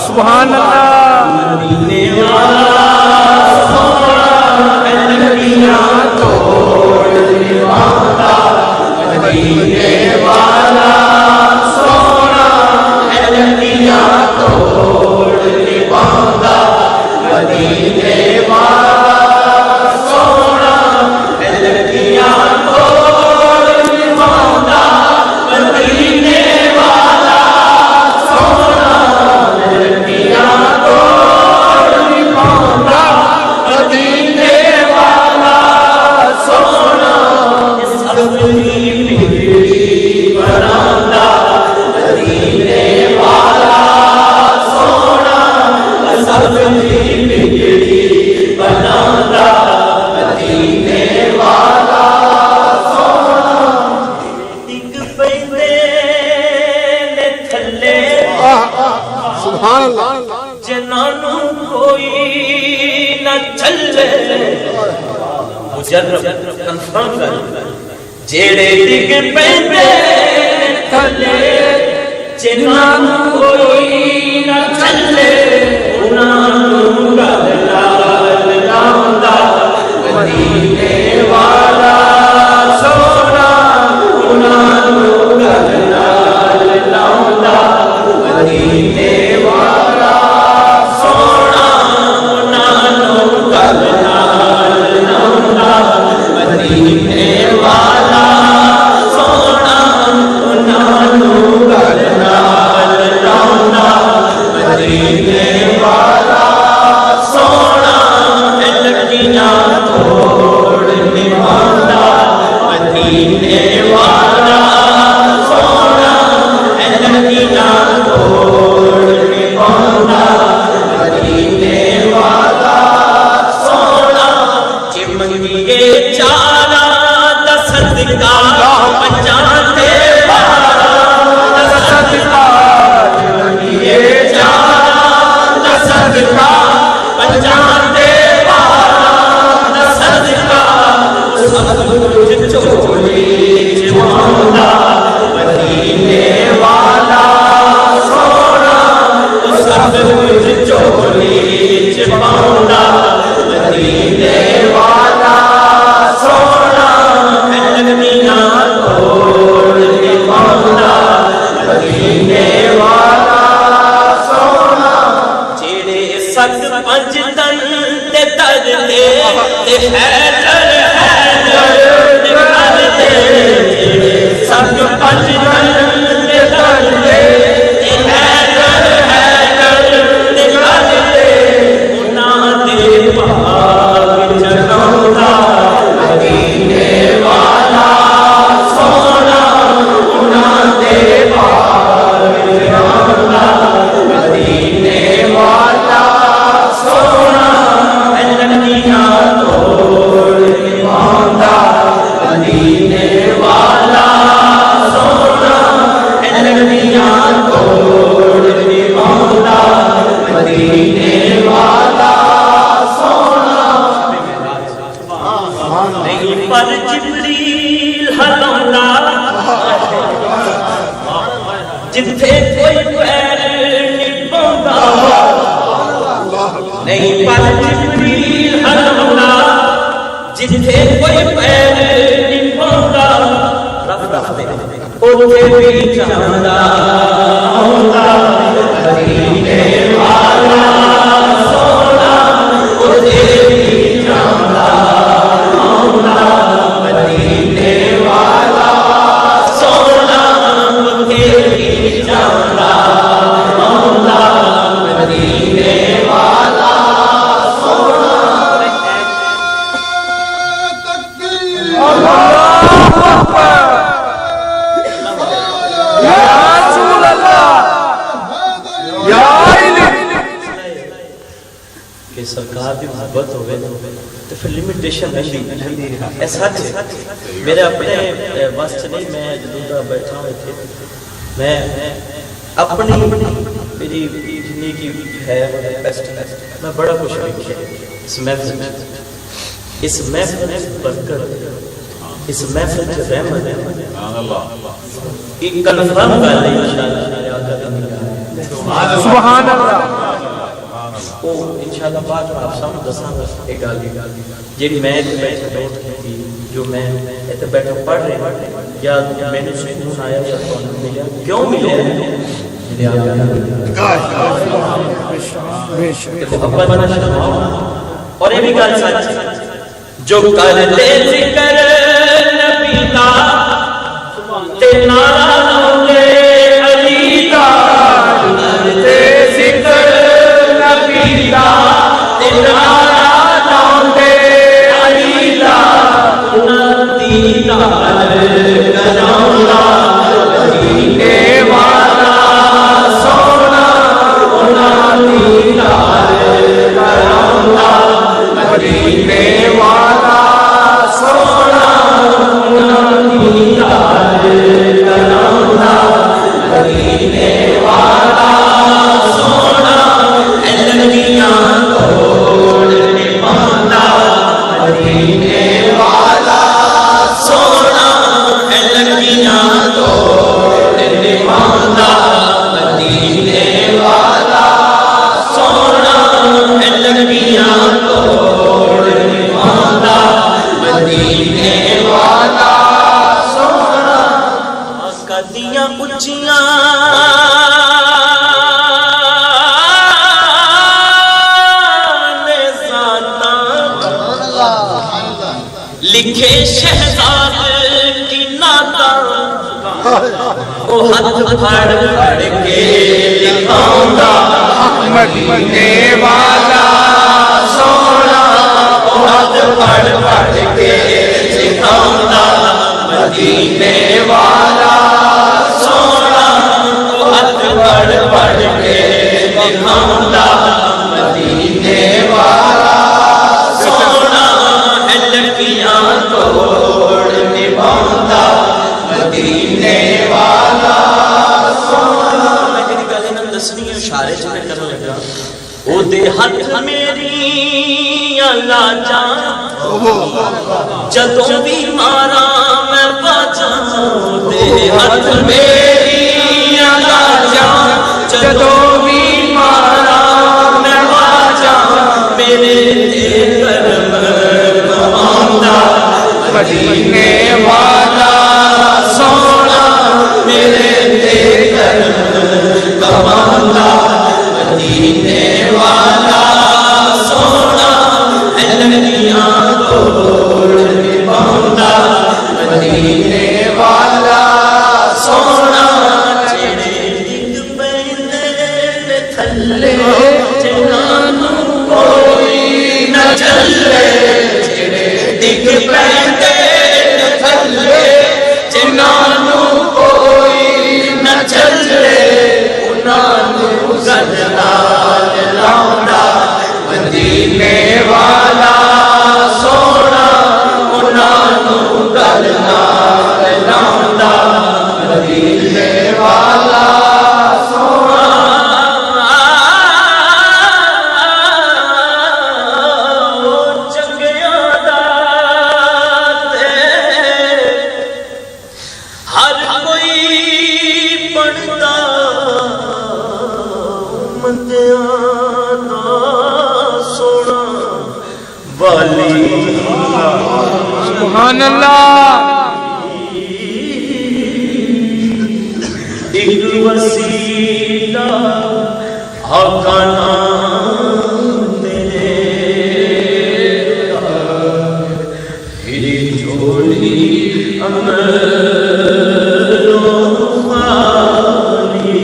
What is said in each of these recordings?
सुभान अल्लाह मदीने वाला सोना लड़कियां तोड़ निभाता मदीने वाला सोना लड़कियां तोड़ निभाता मदीने वाला सोना लड़कियां तोड़ निभाता मदीने वाला सोना लड़कियां तोड़ निभाता मदीने वाला सोना सबकी बिगड़ी बनाता मदीने वाला सोना सबकी बिगड़ी बनाता मदीने वाला सोना दिख पैंदे ने थल्ले सुभान अल्लाह जनानू कोई न चले मुजर्रब कंफर्म कर जेड़े डिग पैंदे थले जनानू कोई न चले उनानू गल लाल लांदा मदीने वाला सोना उनानू गल लाल लांदा मदीने वाला सोना उनानू गल लाल लांदा मदीने वाला सोना उनानू गल लाल लांदा मदीने वाला सोना लड़कियां तोड़ निभाता मदीने वाला सोना लड़कियां तोड़ निभाता मदीने वाला सोना चिमंगिए चारा दस सदका पंजाते दस सदका चिमंगिए चारा दस सदका पंजाते दस सदका सब कुछ चोरी जमांदा मदीने वाला सोना सब कुछ चोरी जमांदा मदीने वाला सोना लड़कियां तोड़ निभांदा मदीने वाला सोना जेड़े सत पंज तन ते तरले ते हैदर हैदर निकलदे जेड़े सत पंज तन ते तरले ते हैदर हैदर निकलदे उन्हां दे भाग जगांदा मदीने वाला सोना उन्हां दे भाग जगांदा मदीने वाला सोना लड़कियां तोड़ निभांदा मदीने वाला सोना लड़कियां तोड़ निभांदा मदीने वाला सोना नहीं पर जिब्रील हलौंदा जिथे कोई पैर नहीं पाਉਂदा नहीं पर जिब्रील हलौंदा जिथे कोई पैर नहीं पाਉਂदा रब दसदे ओथे भी जांदा आਉਂदा मदीने वाला सोना ओथे भी जांदा आਉਂदा मदीने वाला सोना ओथे भी जांदा आਉਂदा मदीने वाला सोना अल्लाहु अकबर या रसूल अल्लाह या कि सरकार की मोहब्बत होवे तो फिर लिमिटेशन रहती है सच मेरे अपने बस च नहीं मैं जो बैठा हुए थे मैं अपनी मेरी जिंदगी की है बेस्ट मैं बड़ा खुश हुई इस महफिल बरकत इस महफिल से रहमत एक कंफर्म कर ले इंशाल्लाह सुभान अल्लाह वो इंशाल्लाह बाद में आप सब दसांगा एक गल जेडी मैं बैठे नोट की जो मैं इतने बैठा पढ़ रहा या मैंने सुकून आया या कौन मिला क्यों मिले और ये भी गल सच जो करते जिक्र नबी दा ते नारा लाउंदे अली दा करते जिक्र नबी दा ते नारा लाउंदे अली दा उन्हां दीदार कराउंदा मदीने वाला सोना उन्हां दीदार कराउंदा मदीने वाला सोना उन्हां दीदार कराउंदा मदीने वाला सोना लगियां तोड़ निभांदा मदीने वाला सोना लगियां तोड़ निभांदा मदीने वाला सोना लगियां तोड़ निभांदा मदीने वाला सोना कदियां उच्चियां लिखे शहजाद की नाता वो हाथ फाड़ के लिखाऊंगा मदीने वाला सोना वो हाथ फाड़ के लिखाऊंगा मदीने वाला सोना वो हाथ फाड़ के लिखाऊंगा मदीने वाला सोना लड़कियां तोड़ निभांदा मदीने वाला सोना मैं तेरी गल ना दसनी है इशारे च मैं करन लगा ओ दे हाथ मेरी अल्लाह जान जदों भी मारा मैं बाजा दे हाथ मेरी अल्लाह जान जदों भी मारा मैं बाजा मेरे ते करम मदीने वाला सोना मेरे ते करम कमांदा मदीने वाला सोना लगियां तोड़ निभांदा मदीने वाला सोना जेड़े डिग पैंदे ने थल्ले जिन्हां नूं कोई न झल्ले जेड़े डिग पैंदे ने थल्ले जिन्हां नूं कोई न झल्ले उन्हां नूं गल नाल लाउंदा मदीने वाला सोना उन्हां नूं गल नाल लाउंदा मदीने वाला सोना चंगियां दा ते हर कोई बनदा मंदियां दा सोना वाली सुभान अल्लाह एक वसीला आका नाम तेरे तेरी झोली अमरों वाली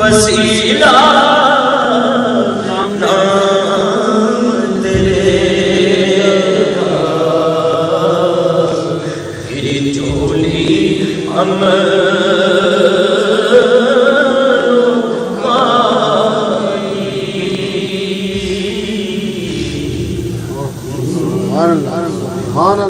वसीला नाम तेरे तेरी झोली अमरों वाली सुभान अल्लाह।